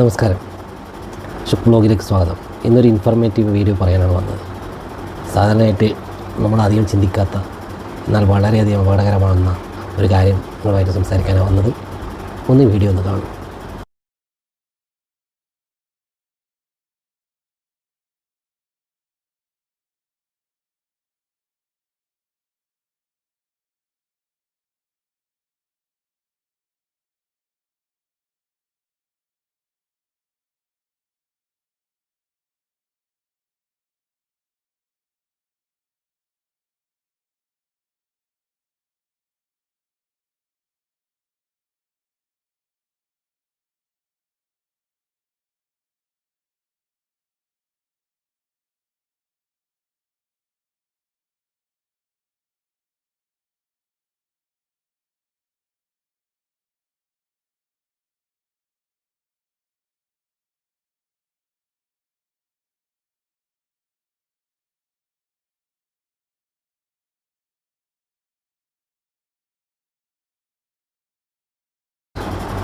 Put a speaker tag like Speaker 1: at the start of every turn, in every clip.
Speaker 1: നമസ്കാരം, ഷുക്ക് ബ്ലോഗിലേക്ക് സ്വാഗതം. ഇന്നൊരു ഇൻഫർമേറ്റീവ് വീഡിയോ പറയാനാണ് വന്നത്. സാധാരണയായിട്ട് നമ്മളധികം ചിന്തിക്കാത്ത എന്നാൽ വളരെയധികം അപകടകരമാകുന്ന ഒരു കാര്യം നിങ്ങളുമായിട്ട് സംസാരിക്കാനാണ് വന്നത്. ഒന്ന് വീഡിയോ ഒന്ന് കാണും.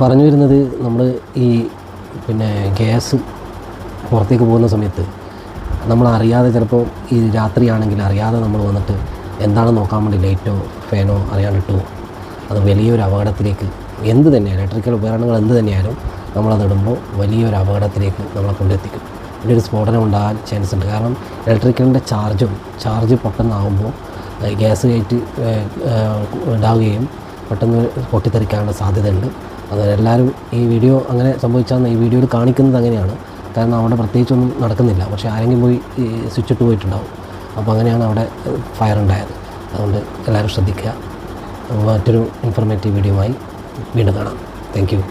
Speaker 1: പറഞ്ഞു വരുന്നത്, നമ്മൾ ഈ ഗ്യാസ് പുറത്തേക്ക് പോകുന്ന സമയത്ത് നമ്മൾ അറിയാതെ, ചിലപ്പോൾ ഈ രാത്രിയാണെങ്കിൽ അറിയാതെ നമ്മൾ വന്നിട്ട് എന്താണ് നോക്കാൻ വേണ്ടി ലൈറ്റോ ഫാനോ അറിയാണ്ടിട്ടോ അത് വലിയൊരു അപകടത്തിലേക്ക്, എന്ത് തന്നെയാണ് ഇലക്ട്രിക്കൽ ഉപകരണങ്ങൾ എന്ത് തന്നെയായാലും നമ്മളതിടുമ്പോൾ വലിയൊരു അപകടത്തിലേക്ക് നമ്മളെ കൊണ്ടെത്തിക്കും. ഇതിലൊരു സ്ഫോടനം ഉണ്ടാകാൻ ചാൻസ് ഉണ്ട്. കാരണം ഇലക്ട്രിക്കലിൻ്റെ ചാർജ് പെട്ടെന്നാകുമ്പോൾ ഗ്യാസ് കയറ്റി ഉണ്ടാവുകയും പെട്ടെന്ന് പൊട്ടിത്തെറിക്കാനുള്ള സാധ്യതയുണ്ട്. അതെല്ലാവരും ഈ വീഡിയോ അങ്ങനെ സംഭവിച്ചാൽ ഈ വീഡിയോയിൽ കാണിക്കുന്നത് അങ്ങനെയാണ്. കാരണം അവിടെ പ്രത്യേകിച്ചൊന്നും നടക്കുന്നില്ല, പക്ഷേ ആരെങ്കിലും പോയി സ്വിച്ച് ഇട്ട് പോയിട്ടുണ്ടാവും. അപ്പോൾ അങ്ങനെയാണ് അവിടെ ഫയർ ഉണ്ടായത്. അതുകൊണ്ട് എല്ലാവരും ശ്രദ്ധിക്കുക. മറ്റൊരു ഇൻഫർമേറ്റീവ് വീഡിയോയുമായി വീണ്ടും കാണാം. Thank you.